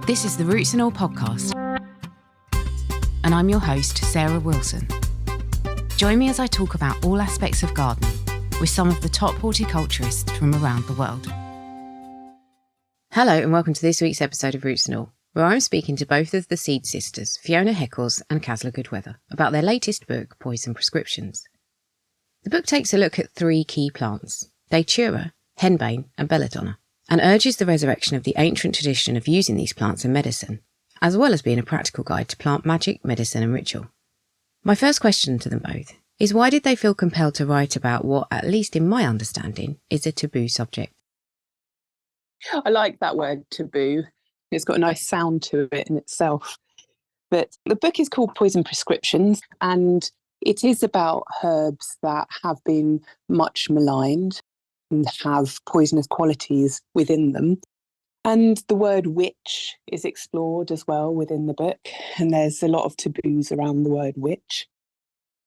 This is the Roots and All podcast, and I'm your host, Sarah Wilson. Join me as I talk about all aspects of gardening with some of the top horticulturists from around the world. Hello and welcome to this week's episode of Roots and All, where I'm speaking to both of the Seeds Sisters, Fiona Heckels and Kazzla Goodweather, about their latest book, Poison Prescriptions. The book takes a look at three key plants, datura, henbane and belladonna, and urges the resurrection of the ancient tradition of using these plants in medicine, as well as being a practical guide to plant magic, medicine and ritual. My first question to them both is, why did they feel compelled to write about what, at least in my understanding, is a taboo subject? I like that word, taboo. It's got a nice sound to it in itself. But the book is called Poison Prescriptions, and it is about herbs that have been much maligned and have poisonous qualities within them. And the word witch is explored as well within the book. And there's a lot of taboos around the word witch.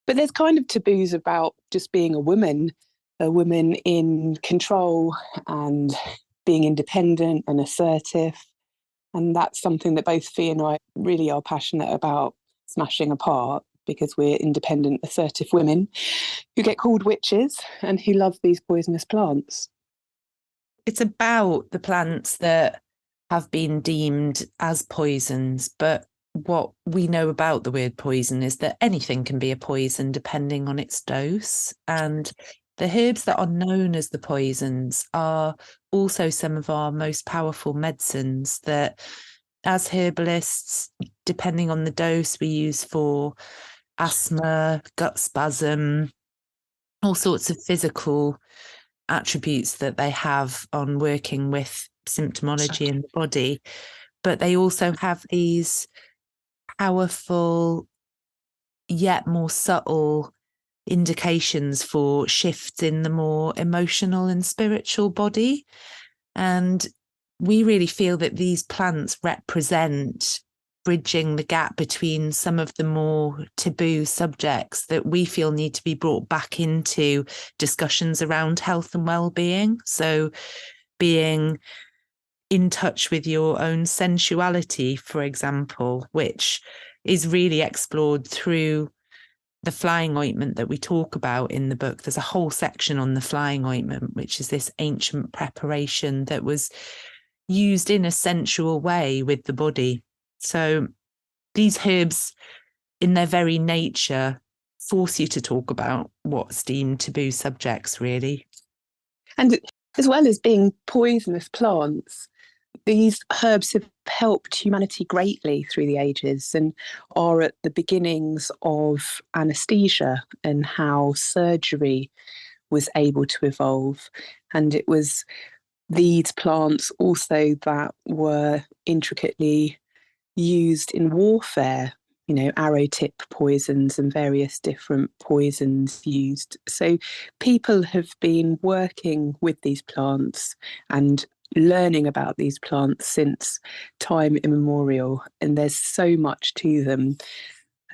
But there's kind of taboos about just being a woman in control and being independent and assertive. And that's something that both Fee and I really are passionate about smashing apart, because we're independent, assertive women who get called witches and who love these poisonous plants. It's about the plants that have been deemed as poisons, but what we know about the word poison is that anything can be a poison depending on its dose. And the herbs that are known as the poisons are also some of our most powerful medicines that, as herbalists, depending on the dose, we use for asthma, gut spasm, all sorts of physical attributes that they have on working with symptomology in the body. But they also have these powerful yet more subtle indications for shifts in the more emotional and spiritual body. And we really feel that these plants represent bridging the gap between some of the more taboo subjects that we feel need to be brought back into discussions around health and well-being. So being in touch with your own sensuality, for example, which is really explored through the flying ointment that we talk about in the book. There's a whole section on the flying ointment, which is this ancient preparation that was used in a sensual way with the body. So these herbs, in their very nature, force you to talk about what's deemed taboo subjects, really. And as well as being poisonous plants, these herbs have helped humanity greatly through the ages and are at the beginnings of anaesthesia and how surgery was able to evolve. And it was these plants also that were intricately used in warfare, arrow tip poisons and various different poisons used. So people have been working with these plants and learning about these plants since time immemorial, and there's so much to them,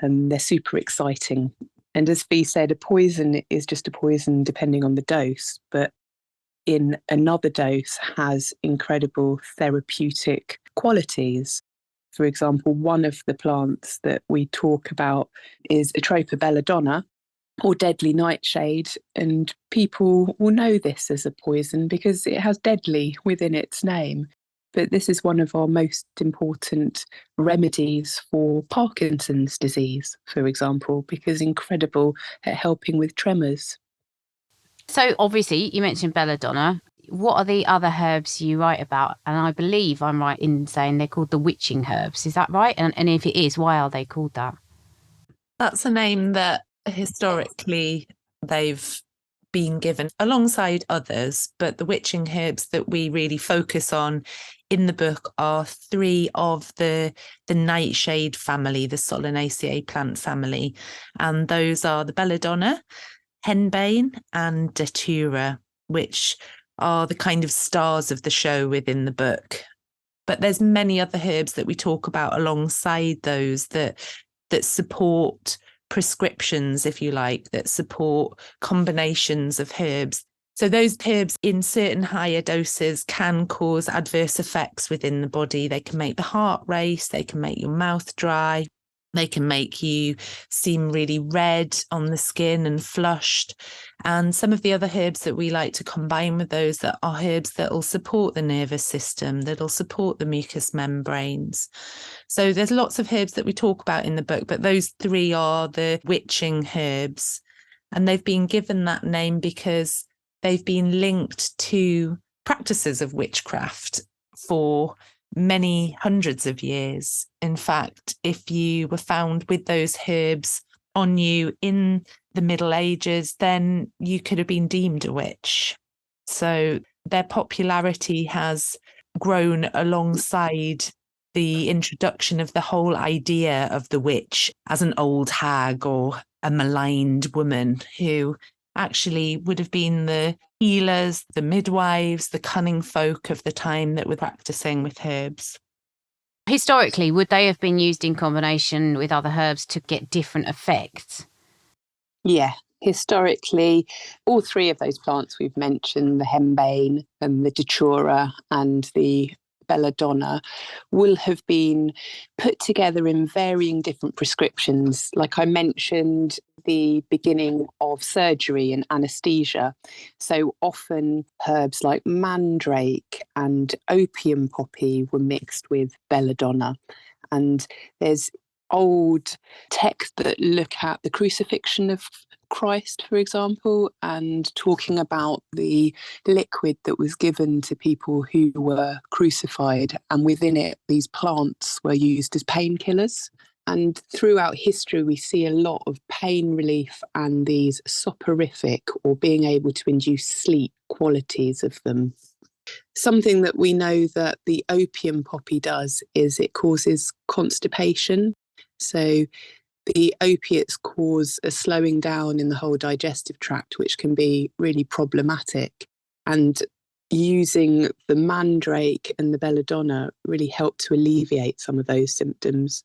and they're super exciting. And as Fee said, a poison is just a poison depending on the dose, but in another dose has incredible therapeutic qualities. For example, one of the plants that we talk about is Ectoparasites belladonna, or deadly nightshade, and people will know this as a poison because it has deadly within its name. But this is one of our most important remedies for Parkinson's disease, for example, because incredible at helping with tremors. So obviously you mentioned belladonna. What are the other herbs you write about? And I believe I'm right in saying they're called the witching herbs. Is that right? And if it is, why are they called that? That's a name that historically they've been given alongside others, but the witching herbs that we really focus on in the book are three of the nightshade family, the Solanaceae plant family, and those are the belladonna, henbane and datura, which are the kind of stars of the show within the book. But there's many other herbs that we talk about alongside those that support prescriptions, if you like, that support combinations of herbs. So those herbs in certain higher doses can cause adverse effects within the body. They can make the heart race, they can make your mouth dry, they can make you seem really red on the skin and flushed. And some of the other herbs that we like to combine with those that are herbs that will support the nervous system, that will support the mucous membranes. So there's lots of herbs that we talk about in the book, but those three are the witching herbs. And they've been given that name because they've been linked to practices of witchcraft for many hundreds of years. In fact, if you were found with those herbs on you in the Middle Ages, then you could have been deemed a witch. So their popularity has grown alongside the introduction of the whole idea of the witch as an old hag or a maligned woman who actually would have been the healers, the midwives, the cunning folk of the time that were practicing with herbs. Historically, would they have been used in combination with other herbs to get different effects? Yeah, historically, all three of those plants we've mentioned, the henbane and the datura and the belladonna, will have been put together in varying different prescriptions. Like I mentioned, the beginning of surgery and anaesthesia. So often herbs like mandrake and opium poppy were mixed with belladonna. And there's old texts that look at the crucifixion of Christ, for example, and talking about the liquid that was given to people who were crucified, and within it these plants were used as painkillers. And throughout history we see a lot of pain relief and these soporific, or being able to induce sleep, qualities of them. Something that we know that the opium poppy does is it causes constipation. So the opiates cause a slowing down in the whole digestive tract, which can be really problematic. And using the mandrake and the belladonna really help to alleviate some of those symptoms.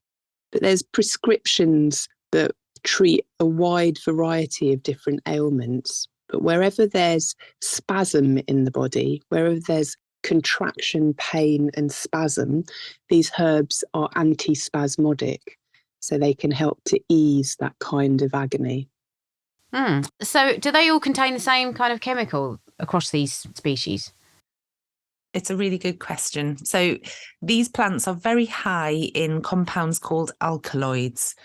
But there's prescriptions that treat a wide variety of different ailments. But wherever there's spasm in the body, wherever there's contraction, pain and spasm, these herbs are antispasmodic. So they can help to ease that kind of agony. So do they all contain the same kind of chemical across these species? It's a really good question. So these plants are very high in compounds called alkaloids,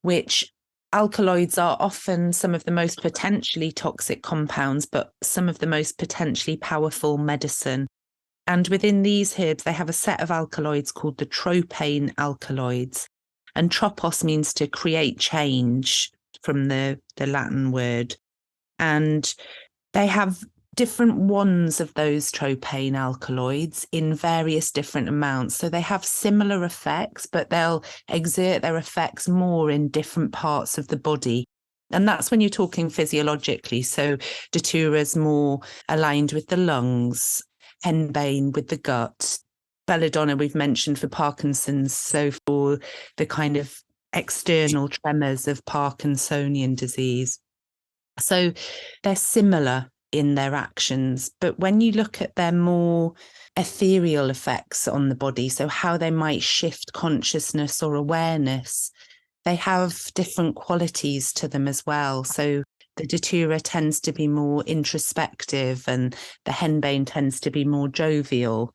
which alkaloids are often some of the most potentially toxic compounds, but some of the most potentially powerful medicine. And within these herbs, they have a set of alkaloids called the tropane alkaloids. And tropos means to create change from the Latin word. And they have different ones of those tropane alkaloids in various different amounts. So they have similar effects, but they'll exert their effects more in different parts of the body. And that's when you're talking physiologically. So datura is more aligned with the lungs, henbane with the gut, belladonna we've mentioned for Parkinson's, so for the kind of external tremors of Parkinsonian disease. So they're similar in their actions, but when you look at their more ethereal effects on the body, so how they might shift consciousness or awareness, they have different qualities to them as well. So the datura tends to be more introspective and the henbane tends to be more jovial.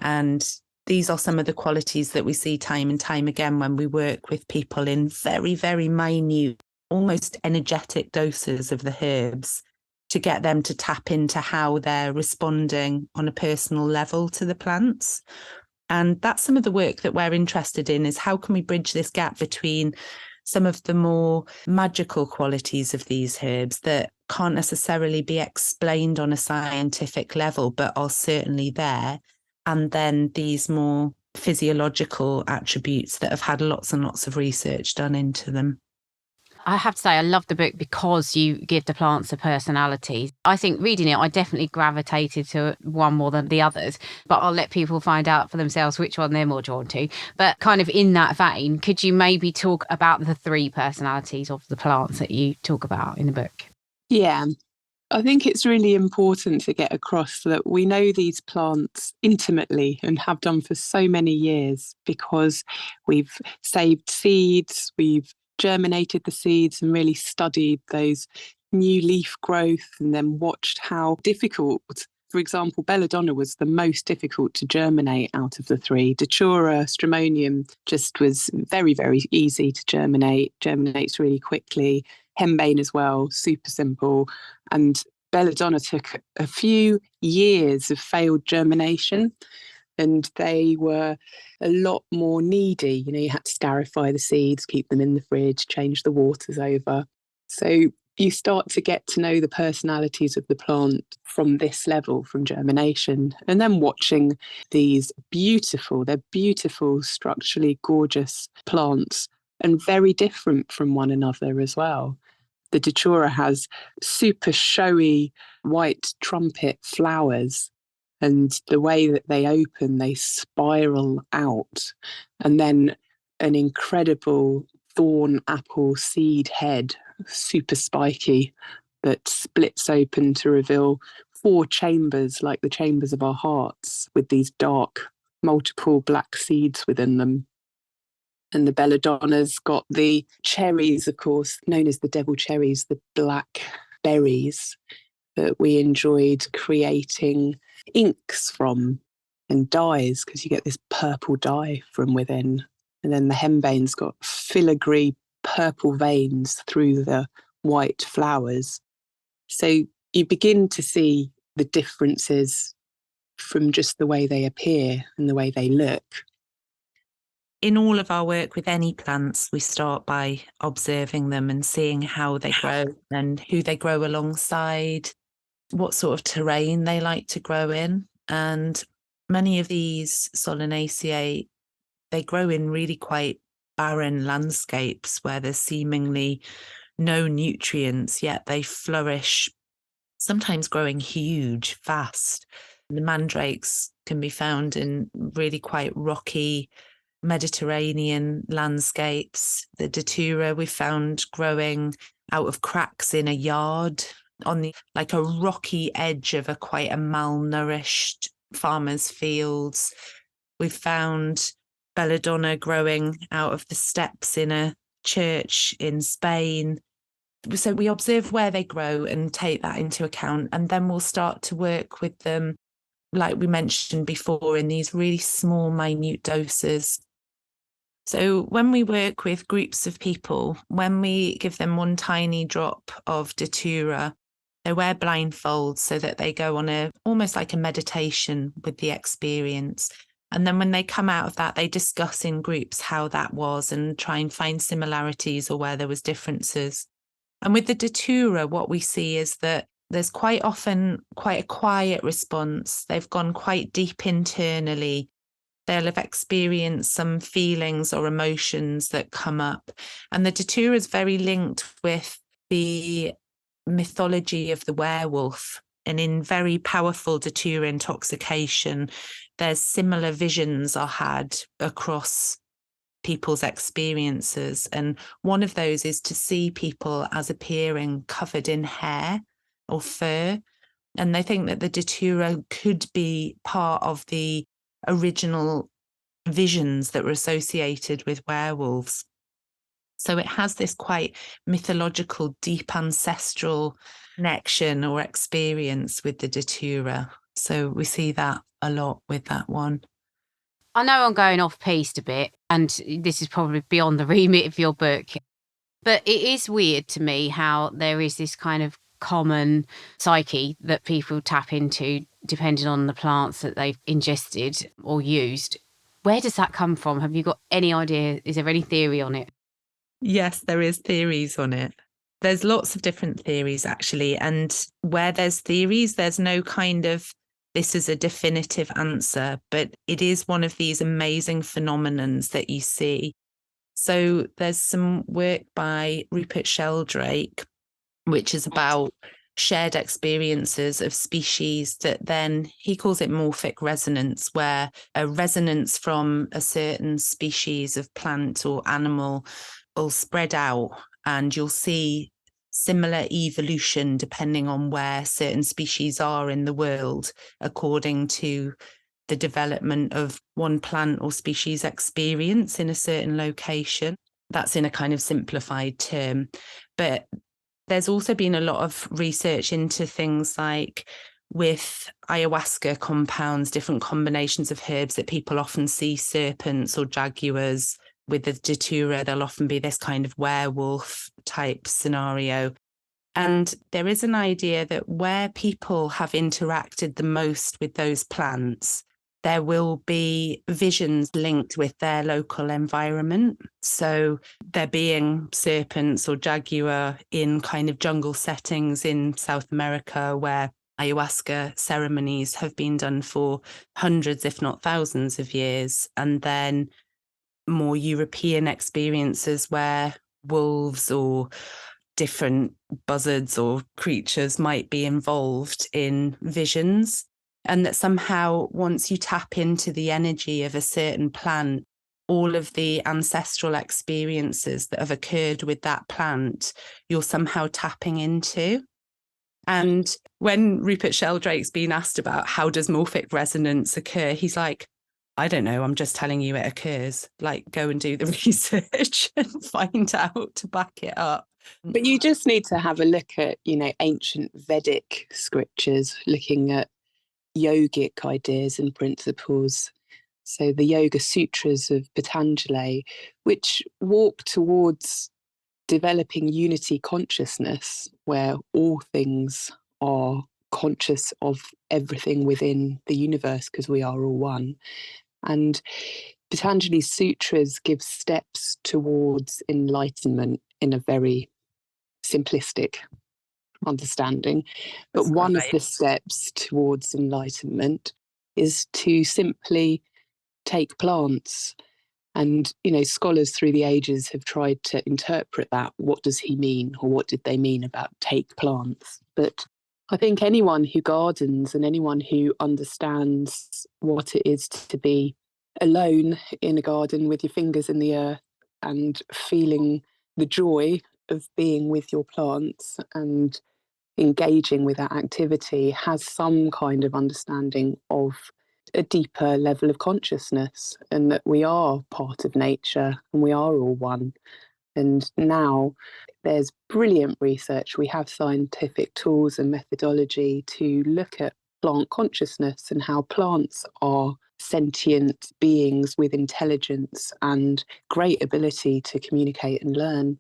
And these are some of the qualities that we see time and time again when we work with people in very, very minute, almost energetic doses of the herbs to get them to tap into how they're responding on a personal level to the plants. And that's some of the work that we're interested in, is how can we bridge this gap between some of the more magical qualities of these herbs that can't necessarily be explained on a scientific level, but are certainly there, and then these more physiological attributes that have had lots and lots of research done into them. I have to say, I love the book because you give the plants a personality. I think reading it, I definitely gravitated to one more than the others, but I'll let people find out for themselves which one they're more drawn to. But kind of in that vein, could you maybe talk about the three personalities of the plants that you talk about in the book? Yeah. I think it's really important to get across that we know these plants intimately and have done for so many years because we've saved seeds, we've germinated the seeds and really studied those new leaf growth and then watched how difficult, for example, belladonna was the most difficult to germinate out of the three. Datura, stramonium just was very, very easy to germinate, germinates really quickly. Henbane as well, super simple. And belladonna took a few years of failed germination and they were a lot more needy. You know, you had to scarify the seeds, keep them in the fridge, change the waters over. So you start to get to know the personalities of the plant from this level, from germination, and then watching these they're beautiful, structurally gorgeous plants and very different from one another as well. The datura has super showy white trumpet flowers, and the way that they open, they spiral out, and then an incredible thorn apple seed head, super spiky, that splits open to reveal 4 chambers like the chambers of our hearts with these dark, multiple black seeds within them. And the belladonna's got the cherries, of course, known as the devil cherries, the black berries that we enjoyed creating inks from and dyes, because you get this purple dye from within. And then the henbane's got filigree purple veins through the white flowers. So you begin to see the differences from just the way they appear and the way they look. In all of our work with any plants, we start by observing them and seeing how they grow and who they grow alongside, what sort of terrain they like to grow in. And many of these Solanaceae, they grow in really quite barren landscapes where there's seemingly no nutrients, yet they flourish, sometimes growing huge, fast. The mandrakes can be found in really quite rocky Mediterranean landscapes. The datura we found growing out of cracks in a yard on the like a rocky edge of quite a malnourished farmer's fields. We've found belladonna growing out of the steps in a church in Spain. So we observe where they grow and take that into account, and then we'll start to work with them, like we mentioned before, in these really small, minute doses. So when we work with groups of people, when we give them one tiny drop of datura, they wear blindfolds so that they go on almost like a meditation with the experience. And then when they come out of that, they discuss in groups how that was and try and find similarities or where there was differences. And with the datura, what we see is that there's quite often quite a quiet response. They've gone quite deep internally. They'll have experienced some feelings or emotions that come up. And the datura is very linked with the mythology of the werewolf. And in very powerful datura intoxication, there's similar visions are had across people's experiences. And one of those is to see people as appearing covered in hair or fur. And they think that the datura could be part of the original visions that were associated with werewolves. So it has this quite mythological, deep ancestral connection or experience with the datura. So we see that a lot with that one. I know I'm going off piste a bit, and this is probably beyond the remit of your book, but it is weird to me how there is this kind of common psyche that people tap into depending on the plants that they've ingested or used. Where does that come from? Have you got any idea? Is there any theory on it? Yes, there is theories on it. There's lots of different theories, actually. And where there's theories, there's no kind of, this is a definitive answer, but it is one of these amazing phenomenons that you see. So there's some work by Rupert Sheldrake, which is about shared experiences of species that then he calls it morphic resonance, where a resonance from a certain species of plant or animal will spread out and you'll see similar evolution depending on where certain species are in the world, according to the development of one plant or species experience in a certain location. That's in a kind of simplified term. But there's also been a lot of research into things like with ayahuasca compounds, different combinations of herbs that people often see serpents or jaguars. With the datura, there'll often be this kind of werewolf type scenario. And there is an idea that where people have interacted the most with those plants, there will be visions linked with their local environment. So there being serpents or jaguar in kind of jungle settings in South America where ayahuasca ceremonies have been done for hundreds, if not thousands of years. And then more European experiences where wolves or different buzzards or creatures might be involved in visions. And that somehow once you tap into the energy of a certain plant, all of the ancestral experiences that have occurred with that plant, you're somehow tapping into. And when Rupert Sheldrake's been asked about how does morphic resonance occur, he's like, I don't know, I'm just telling you it occurs. Like, go and do the research and find out to back it up. But you just need to have a look at, ancient Vedic scriptures, looking at yogic ideas and principles. So the Yoga Sutras of Patanjali, which walk towards developing unity consciousness, where all things are conscious of everything within the universe because we are all one. And Patanjali's sutras give steps towards enlightenment in a very simplistic understanding. But That's one right. of the steps towards enlightenment is to simply take plants. And, scholars through the ages have tried to interpret that. What does he mean, or what did they mean about take plants? But I think anyone who gardens and anyone who understands what it is to be alone in a garden with your fingers in the earth and feeling the joy of being with your plants and engaging with that activity has some kind of understanding of a deeper level of consciousness, and that we are part of nature and we are all one. And now there's brilliant research. We have scientific tools and methodology to look at plant consciousness and how plants are sentient beings with intelligence and great ability to communicate and learn.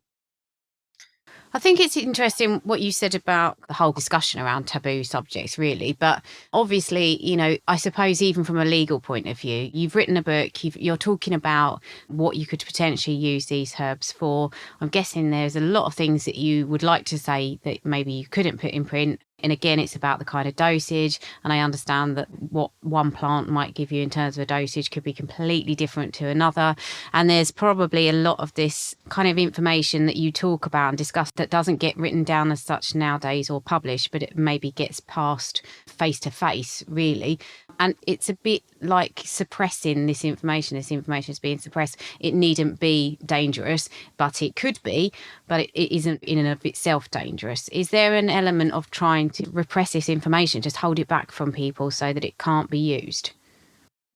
I think it's interesting what you said about the whole discussion around taboo subjects, really. But obviously, I suppose even from a legal point of view, you've written a book, you're talking about what you could potentially use these herbs for. I'm guessing there's a lot of things that you would like to say that maybe you couldn't put in print. And again, it's about the kind of dosage. And I understand that what one plant might give you in terms of a dosage could be completely different to another. And there's probably a lot of this kind of information that you talk about and discuss that doesn't get written down as such nowadays or published, but it maybe gets passed face to face, really. And it's a bit like suppressing this information. This information is being suppressed. It needn't be dangerous, but it could be, but it isn't in and of itself dangerous. Is there an element of trying to repress this information, just hold it back from people so that it can't be used?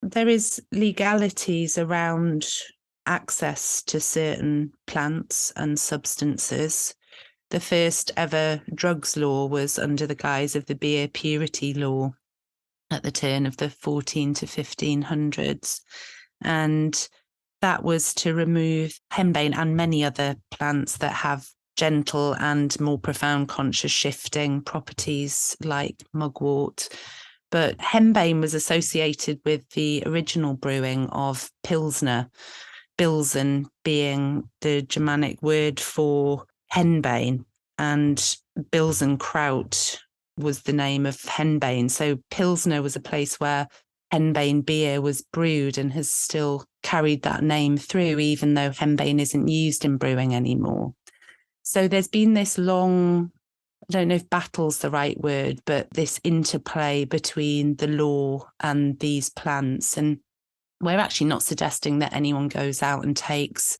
There is legalities around access to certain plants and substances. The first ever drugs law was under the guise of the beer purity law at the turn of the 14 to 1500s. And that was to remove henbane and many other plants that have gentle and more profound conscious shifting properties like mugwort. But henbane was associated with the original brewing of Pilsner, Bilsen being the Germanic word for henbane, and Bilsenkraut was the name of henbane. So Pilsner was a place where henbane beer was brewed and has still carried that name through, even though henbane isn't used in brewing anymore. So there's been this long, I don't know if battle's the right word, but this interplay between the law and these plants. And we're actually not suggesting that anyone goes out and takes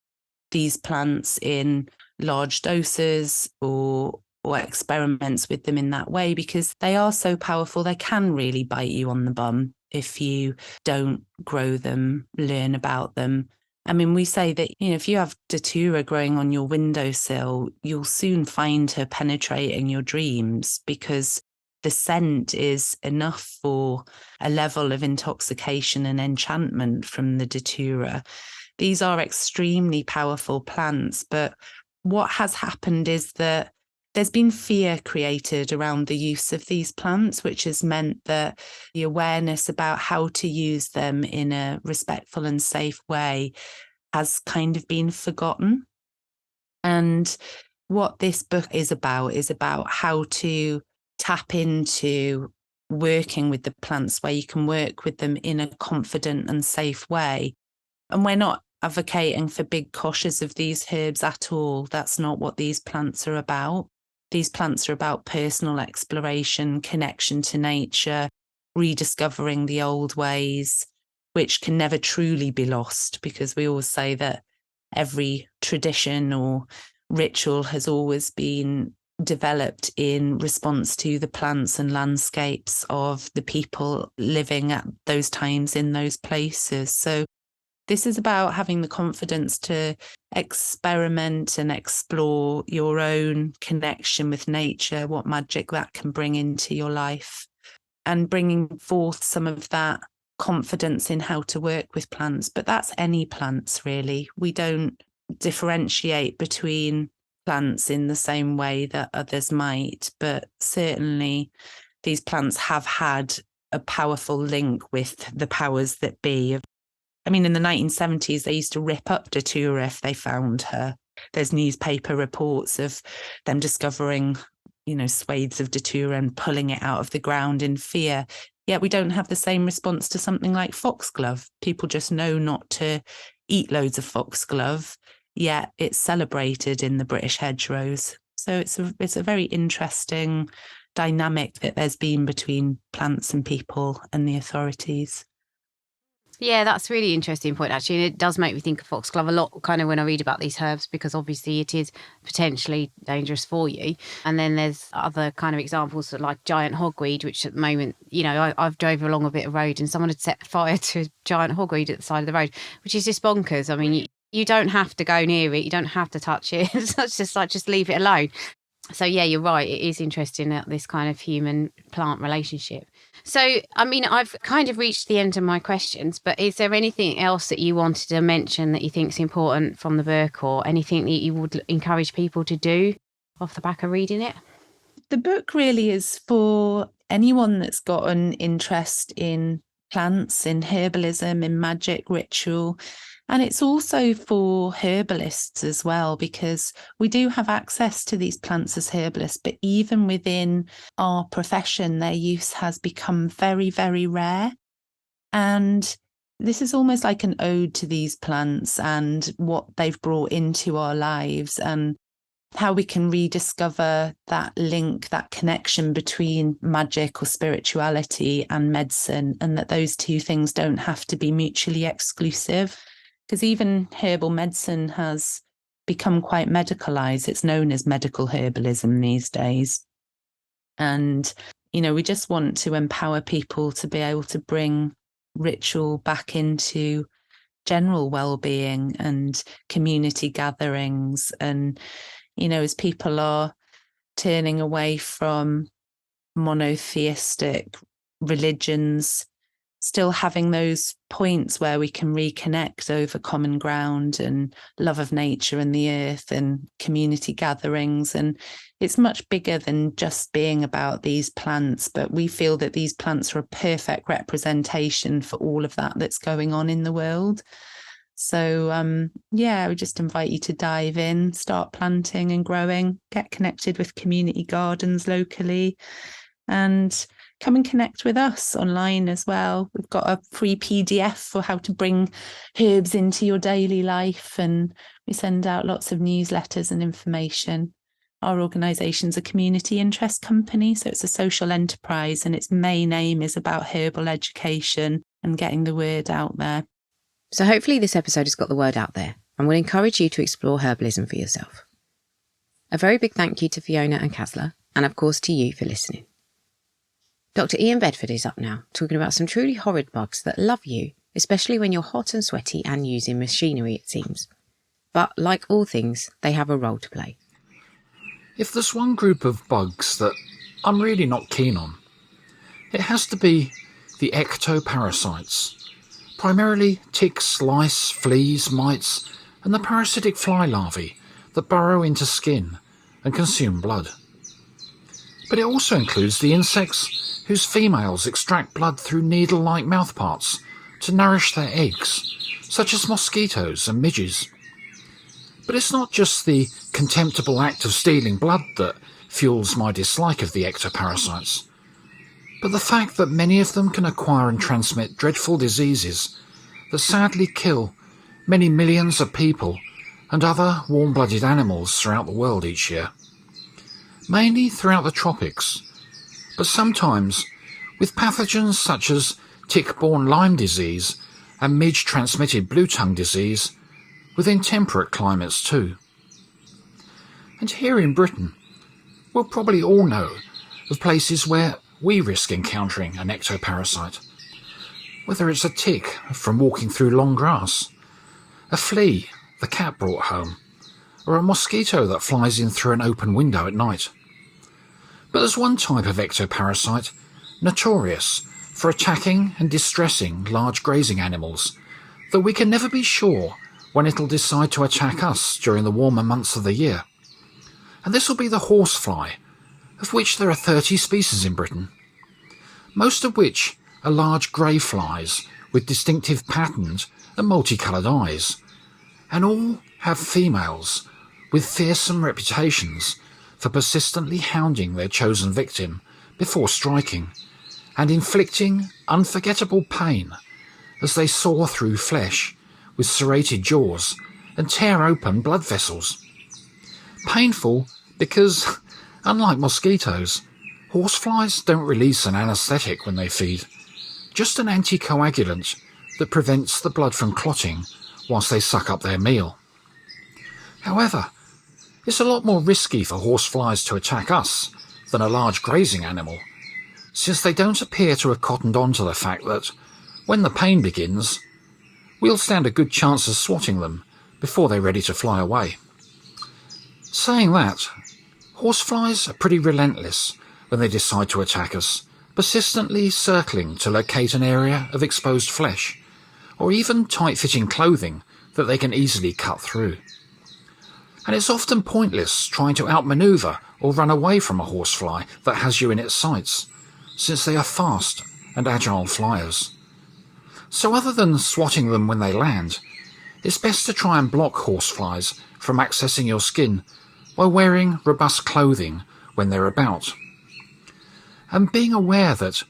these plants in large doses or or experiments with them in that way, because they are so powerful. They can really bite you on the bum if you don't grow them, learn about them. I mean, we say that, if you have datura growing on your windowsill, you'll soon find her penetrating your dreams, because the scent is enough for a level of intoxication and enchantment from the datura. These are extremely powerful plants, but what has happened is that there's been fear created around the use of these plants, which has meant that the awareness about how to use them in a respectful and safe way has kind of been forgotten. And what this book is about how to tap into working with the plants, where you can work with them in a confident and safe way. And we're not advocating for big koshes of these herbs at all. That's not what these plants are about. These plants are about personal exploration, connection to nature, rediscovering the old ways, which can never truly be lost, because we always say that every tradition or ritual has always been developed in response to the plants and landscapes of the people living at those times in those places. So this is about having the confidence to experiment and explore your own connection with nature, what magic that can bring into your life, and bringing forth some of that confidence in how to work with plants. But that's any plants, really. We don't differentiate between plants in the same way that others might, but certainly these plants have had a powerful link with the powers that be. I mean, in the 1970s, they used to rip up datura if they found her. There's newspaper reports of them discovering, swathes of datura and pulling it out of the ground in fear. Yet we don't have the same response to something like foxglove. People just know not to eat loads of foxglove, yet it's celebrated in the British hedgerows. So it's a very interesting dynamic that there's been between plants and people and the authorities. Yeah, that's a really interesting point, actually. And it does make me think of foxglove a lot, kind of when I read about these herbs, because obviously it is potentially dangerous for you. And then there's other kind of examples like giant hogweed, which at the moment, I've drove along a bit of road and someone had set fire to a giant hogweed at the side of the road, which is just bonkers. I mean, you don't have to go near it. You don't have to touch it. It's just leave it alone. So, yeah, you're right. It is interesting that this kind of human-plant relationship. So, I mean, I've kind of reached the end of my questions, but is there anything else that you wanted to mention that you think is important from the book, or anything that you would encourage people to do off the back of reading it? The book really is for anyone that's got an interest in plants, in herbalism, in magic, ritual. And it's also for herbalists as well, because we do have access to these plants as herbalists, but even within our profession, their use has become very, very rare. And this is almost like an ode to these plants and what they've brought into our lives, and how we can rediscover that link, that connection between magic or spirituality and medicine, and that those two things don't have to be mutually exclusive. Because even herbal medicine has become quite medicalized. It's known as medical herbalism these days. And, we just want to empower people to be able to bring ritual back into general well-being and community gatherings. And, as people are turning away from monotheistic religions, still having those points where we can reconnect over common ground and love of nature and the earth and community gatherings. And it's much bigger than just being about these plants, but we feel that these plants are a perfect representation for all of that that's going on in the world. So, I would just invite you to dive in, start planting and growing, get connected with community gardens locally, and come and connect with us online as well. We've got a free PDF for how to bring herbs into your daily life, and we send out lots of newsletters and information. Our organisation's a community interest company, so it's a social enterprise, and its main aim is about herbal education and getting the word out there. So hopefully this episode has got the word out there, and will encourage you to explore herbalism for yourself. A very big thank you to Fiona and Kazzla, and of course to you for listening. Dr. Ian Bedford is up now, talking about some truly horrid bugs that love you, especially when you're hot and sweaty and using machinery, it seems. But like all things, they have a role to play. If there's one group of bugs that I'm really not keen on, it has to be the ectoparasites. Primarily ticks, lice, fleas, mites, and the parasitic fly larvae that burrow into skin and consume blood. But it also includes the insects whose females extract blood through needle-like mouthparts to nourish their eggs, such as mosquitoes and midges. But it's not just the contemptible act of stealing blood that fuels my dislike of the ectoparasites, but the fact that many of them can acquire and transmit dreadful diseases that sadly kill many millions of people and other warm-blooded animals throughout the world each year. Mainly throughout the tropics, but sometimes with pathogens such as tick-borne Lyme disease and midge-transmitted blue tongue disease within temperate climates too. And here in Britain, we'll probably all know of places where we risk encountering an ectoparasite, whether it's a tick from walking through long grass, a flea the cat brought home, or a mosquito that flies in through an open window at night. But there's one type of ectoparasite notorious for attacking and distressing large grazing animals that we can never be sure when it'll decide to attack us during the warmer months of the year. And this will be the horsefly, of which there are 30 species in Britain, most of which are large grey flies with distinctive patterned and multicoloured eyes, and all have females with fearsome reputations for persistently hounding their chosen victim before striking, and inflicting unforgettable pain as they saw through flesh with serrated jaws and tear open blood vessels. Painful because, unlike mosquitoes, horseflies don't release an anaesthetic when they feed, just an anticoagulant that prevents the blood from clotting whilst they suck up their meal. However, it's a lot more risky for horseflies to attack us than a large grazing animal, since they don't appear to have cottoned on to the fact that, when the pain begins, we'll stand a good chance of swatting them before they're ready to fly away. Saying that, horseflies are pretty relentless when they decide to attack us, persistently circling to locate an area of exposed flesh, or even tight-fitting clothing that they can easily cut through. And it's often pointless trying to outmaneuver or run away from a horsefly that has you in its sights, since they are fast and agile flyers. So other than swatting them when they land, it's best to try and block horseflies from accessing your skin by wearing robust clothing when they're about. And being aware that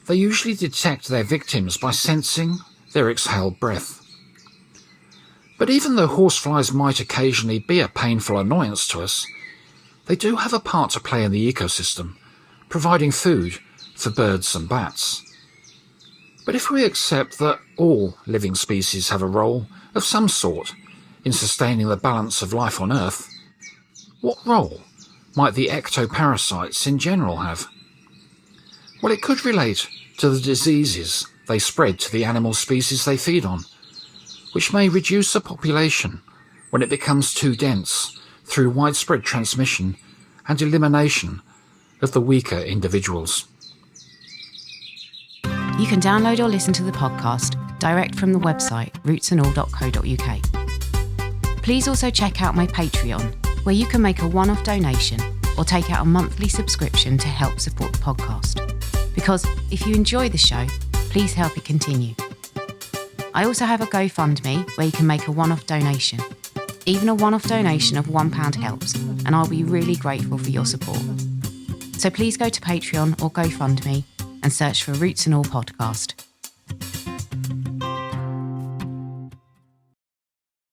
they usually detect their victims by sensing their exhaled breath. But even though horseflies might occasionally be a painful annoyance to us, they do have a part to play in the ecosystem, providing food for birds and bats. But if we accept that all living species have a role of some sort in sustaining the balance of life on Earth, what role might the ectoparasites in general have? Well, it could relate to the diseases they spread to the animal species they feed on, which may reduce a population when it becomes too dense through widespread transmission and elimination of the weaker individuals. You can download or listen to the podcast direct from the website rootsandall.co.uk. Please also check out my Patreon, where you can make a one-off donation or take out a monthly subscription to help support the podcast. Because if you enjoy the show, please help it continue. I also have a GoFundMe where you can make a one-off donation. Even a one-off donation of £1 helps, and I'll be really grateful for your support. So please go to Patreon or GoFundMe and search for Roots and All Podcast.